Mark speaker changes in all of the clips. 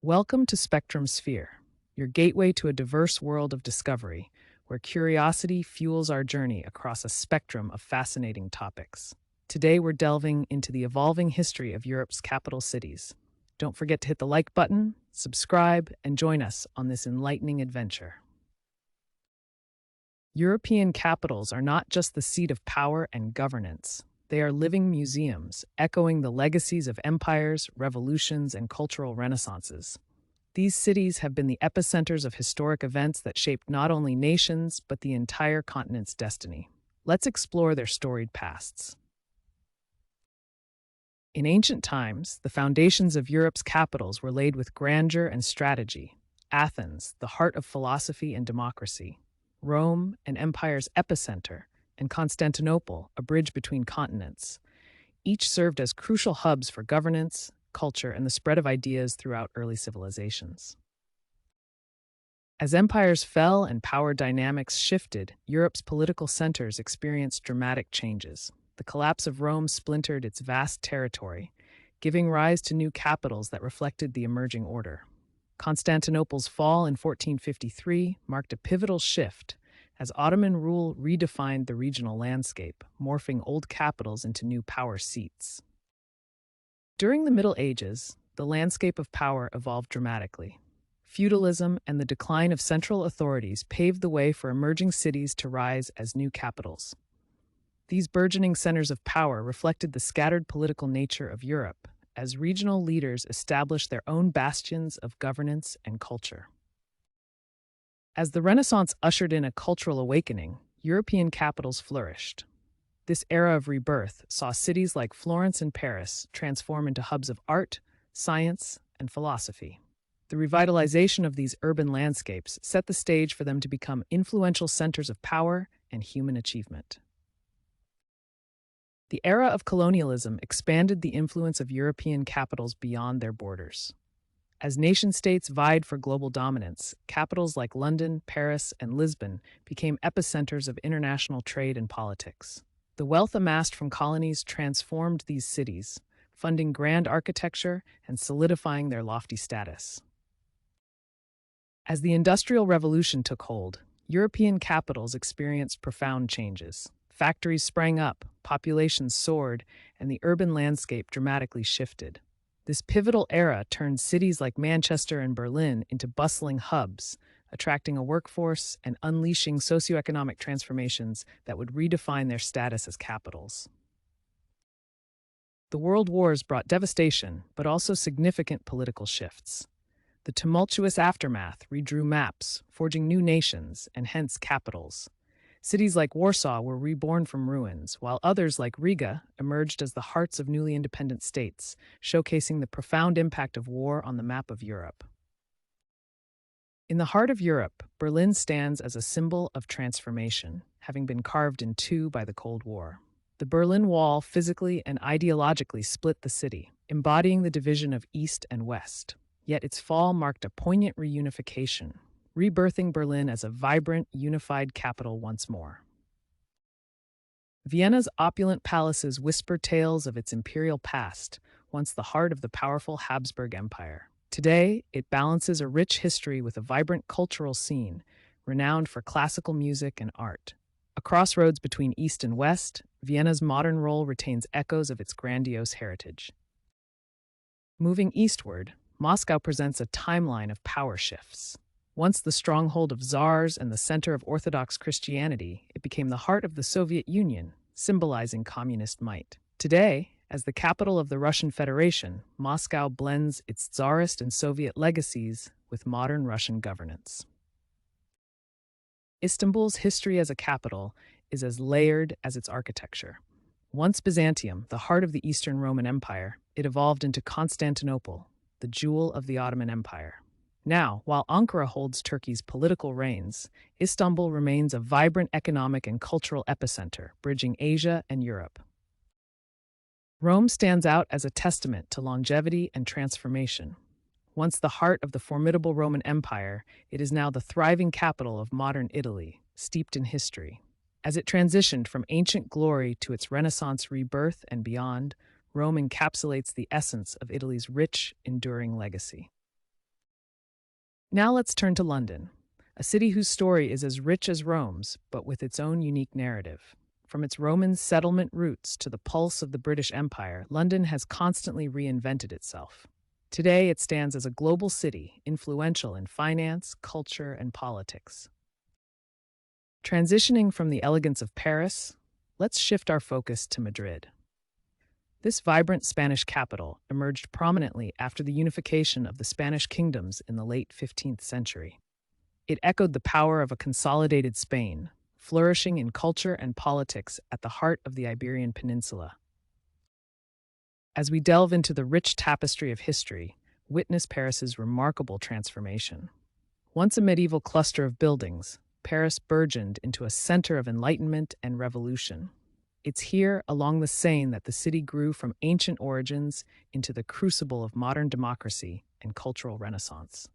Speaker 1: Welcome to Spectrum Sphere, your gateway to a diverse world of discovery, where curiosity fuels our journey across a spectrum of fascinating topics. Today, we're delving into the evolving history of Europe's capital cities. Don't forget to hit the like button, subscribe, and join us on this enlightening adventure. European capitals are not just the seat of power and governance. They are living museums, echoing the legacies of empires, revolutions, and cultural renaissances. These cities have been the epicenters of historic events that shaped not only nations, but the entire continent's destiny. Let's explore their storied pasts. In ancient times, the foundations of Europe's capitals were laid with grandeur and strategy. Athens, the heart of philosophy and democracy. Rome, an empire's epicenter, and Constantinople, a bridge between continents. Each served as crucial hubs for governance, culture, and the spread of ideas throughout early civilizations. As empires fell and power dynamics shifted, Europe's political centers experienced dramatic changes. The collapse of Rome splintered its vast territory, giving rise to new capitals that reflected the emerging order. Constantinople's fall in 1453 marked a pivotal shift as Ottoman rule redefined the regional landscape, morphing old capitals into new power seats. During the Middle Ages, the landscape of power evolved dramatically. Feudalism and the decline of central authorities paved the way for emerging cities to rise as new capitals. These burgeoning centers of power reflected the scattered political nature of Europe, as regional leaders established their own bastions of governance and culture. As the Renaissance ushered in a cultural awakening, European capitals flourished. This era of rebirth saw cities like Florence and Paris transform into hubs of art, science, and philosophy. The revitalization of these urban landscapes set the stage for them to become influential centers of power and human achievement. The era of colonialism expanded the influence of European capitals beyond their borders. As nation-states vied for global dominance, capitals like London, Paris, and Lisbon became epicenters of international trade and politics. The wealth amassed from colonies transformed these cities, funding grand architecture and solidifying their lofty status. As the Industrial Revolution took hold, European capitals experienced profound changes. Factories sprang up, populations soared, and the urban landscape dramatically shifted. This pivotal era turned cities like Manchester and Berlin into bustling hubs, attracting a workforce and unleashing socioeconomic transformations that would redefine their status as capitals. The world wars brought devastation, but also significant political shifts. The tumultuous aftermath redrew maps, forging new nations and hence capitals. Cities like Warsaw were reborn from ruins, while others like Riga emerged as the hearts of newly independent states, showcasing the profound impact of war on the map of Europe. In the heart of Europe, Berlin stands as a symbol of transformation, having been carved in two by the Cold War. The Berlin Wall physically and ideologically split the city, embodying the division of East and West. Yet its fall marked a poignant reunification, rebirthing Berlin as a vibrant, unified capital once more. Vienna's opulent palaces whisper tales of its imperial past, once the heart of the powerful Habsburg Empire. Today, it balances a rich history with a vibrant cultural scene, renowned for classical music and art. A crossroads between East and West, Vienna's modern role retains echoes of its grandiose heritage. Moving eastward, Moscow presents a timeline of power shifts. Once the stronghold of czars and the center of Orthodox Christianity, it became the heart of the Soviet Union, symbolizing communist might. Today, as the capital of the Russian Federation, Moscow blends its czarist and Soviet legacies with modern Russian governance. Istanbul's history as a capital is as layered as its architecture. Once Byzantium, the heart of the Eastern Roman Empire, it evolved into Constantinople, the jewel of the Ottoman Empire. Now, while Ankara holds Turkey's political reins, Istanbul remains a vibrant economic and cultural epicenter, bridging Asia and Europe. Rome stands out as a testament to longevity and transformation. Once the heart of the formidable Roman Empire, it is now the thriving capital of modern Italy, steeped in history. As it transitioned from ancient glory to its Renaissance rebirth and beyond, Rome encapsulates the essence of Italy's rich, enduring legacy. Now let's turn to London, a city whose story is as rich as Rome's, but with its own unique narrative. From its Roman settlement roots to the pulse of the British Empire, London has constantly reinvented itself. Today, it stands as a global city, influential in finance, culture, and politics. Transitioning from the elegance of Paris, let's shift our focus to Madrid. This vibrant Spanish capital emerged prominently after the unification of the Spanish kingdoms in the late 15th century. It echoed the power of a consolidated Spain, flourishing in culture and politics at the heart of the Iberian Peninsula. As we delve into the rich tapestry of history, witness Paris's remarkable transformation. Once a medieval cluster of buildings, Paris burgeoned into a center of enlightenment and revolution. It's here, along the Seine, that the city grew from ancient origins into the crucible of modern democracy and cultural renaissance.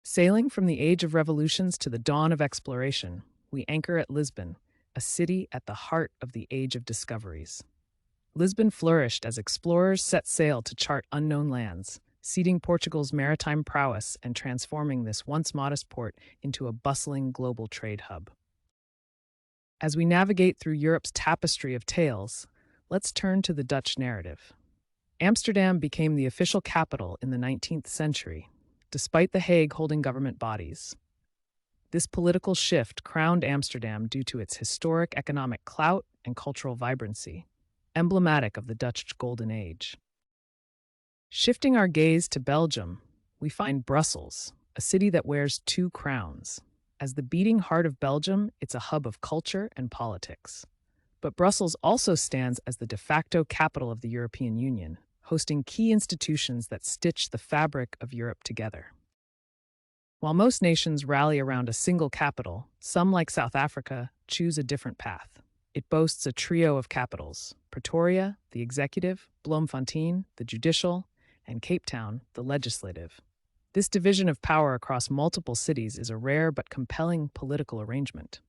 Speaker 1: Sailing from the age of revolutions to the dawn of exploration, we anchor at Lisbon, a city at the heart of the age of discoveries. Lisbon flourished as explorers set sail to chart unknown lands, seeding Portugal's maritime prowess and transforming this once modest port into a bustling global trade hub. As we navigate through Europe's tapestry of tales, let's turn to the Dutch narrative. Amsterdam became the official capital in the 19th century, despite The Hague holding government bodies. This political shift crowned Amsterdam due to its historic economic clout and cultural vibrancy, emblematic of the Dutch Golden Age. Shifting our gaze to Belgium, we find Brussels, a city that wears two crowns. As the beating heart of Belgium, it's a hub of culture and politics. But Brussels also stands as the de facto capital of the European Union, hosting key institutions that stitch the fabric of Europe together. While most nations rally around a single capital, some, like South Africa, choose a different path. It boasts a trio of capitals: Pretoria, the executive; Bloemfontein, the judicial; and Cape Town, the legislative. This division of power across multiple cities is a rare but compelling political arrangement.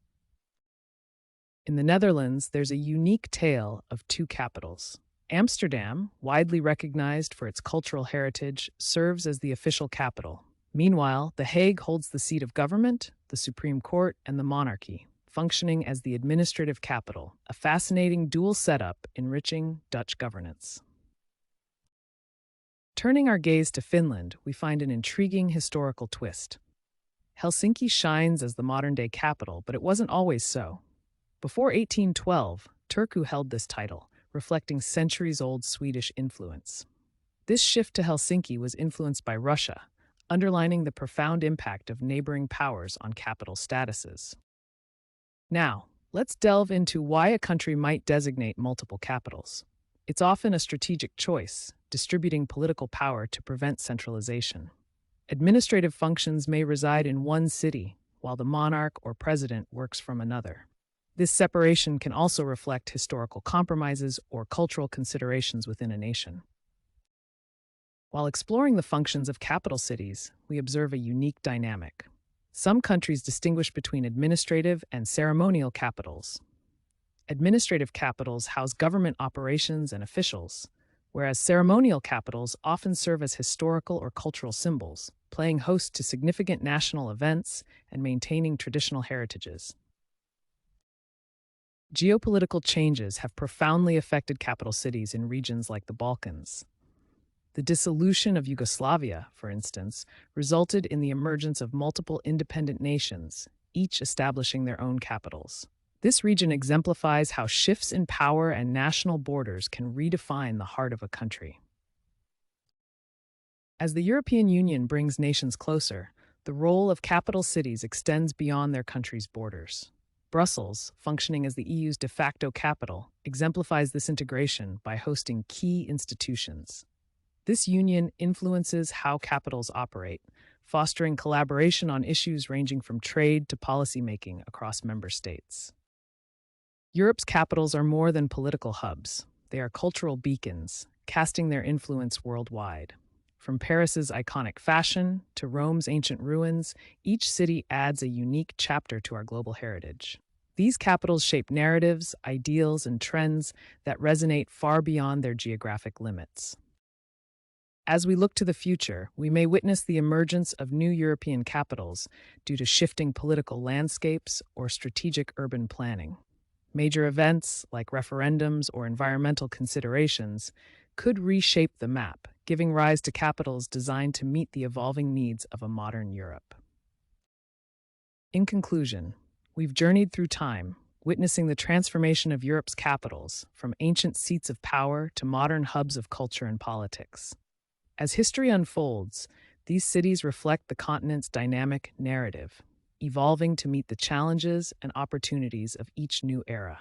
Speaker 1: In the Netherlands, there's a unique tale of two capitals. Amsterdam, widely recognized for its cultural heritage, serves as the official capital. Meanwhile, The Hague holds the seat of government, the Supreme Court, and the monarchy, functioning as the administrative capital, a fascinating dual setup enriching Dutch governance. Turning our gaze to Finland, we find an intriguing historical twist. Helsinki shines as the modern-day capital, but it wasn't always so. Before 1812, Turku held this title, reflecting centuries-old Swedish influence. This shift to Helsinki was influenced by Russia, underlining the profound impact of neighboring powers on capital statuses. Now, let's delve into why a country might designate multiple capitals. It's often a strategic choice, distributing political power to prevent centralization. Administrative functions may reside in one city, while the monarch or president works from another. This separation can also reflect historical compromises or cultural considerations within a nation. While exploring the functions of capital cities, we observe a unique dynamic. Some countries distinguish between administrative and ceremonial capitals. Administrative capitals house government operations and officials, whereas ceremonial capitals often serve as historical or cultural symbols, playing host to significant national events and maintaining traditional heritages. Geopolitical changes have profoundly affected capital cities in regions like the Balkans. The dissolution of Yugoslavia, for instance, resulted in the emergence of multiple independent nations, each establishing their own capitals. This region exemplifies how shifts in power and national borders can redefine the heart of a country. As the European Union brings nations closer, the role of capital cities extends beyond their country's borders. Brussels, functioning as the EU's de facto capital, exemplifies this integration by hosting key institutions. This union influences how capitals operate, fostering collaboration on issues ranging from trade to policymaking across member states. Europe's capitals are more than political hubs. They are cultural beacons, casting their influence worldwide. From Paris's iconic fashion to Rome's ancient ruins, each city adds a unique chapter to our global heritage. These capitals shape narratives, ideals, and trends that resonate far beyond their geographic limits. As we look to the future, we may witness the emergence of new European capitals due to shifting political landscapes or strategic urban planning. Major events like referendums or environmental considerations could reshape the map, giving rise to capitals designed to meet the evolving needs of a modern Europe. In conclusion, we've journeyed through time, witnessing the transformation of Europe's capitals, from ancient seats of power to modern hubs of culture and politics. As history unfolds, these cities reflect the continent's dynamic narrative, evolving to meet the challenges and opportunities of each new era.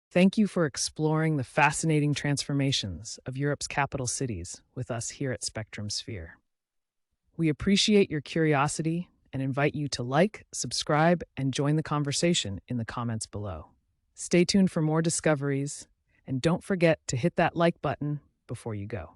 Speaker 1: Thank you for exploring the fascinating transformations of Europe's capital cities with us here at Spectrum Sphere. We appreciate your curiosity and invite you to like, subscribe, and join the conversation in the comments below. Stay tuned for more discoveries, and don't forget to hit that like button before you go.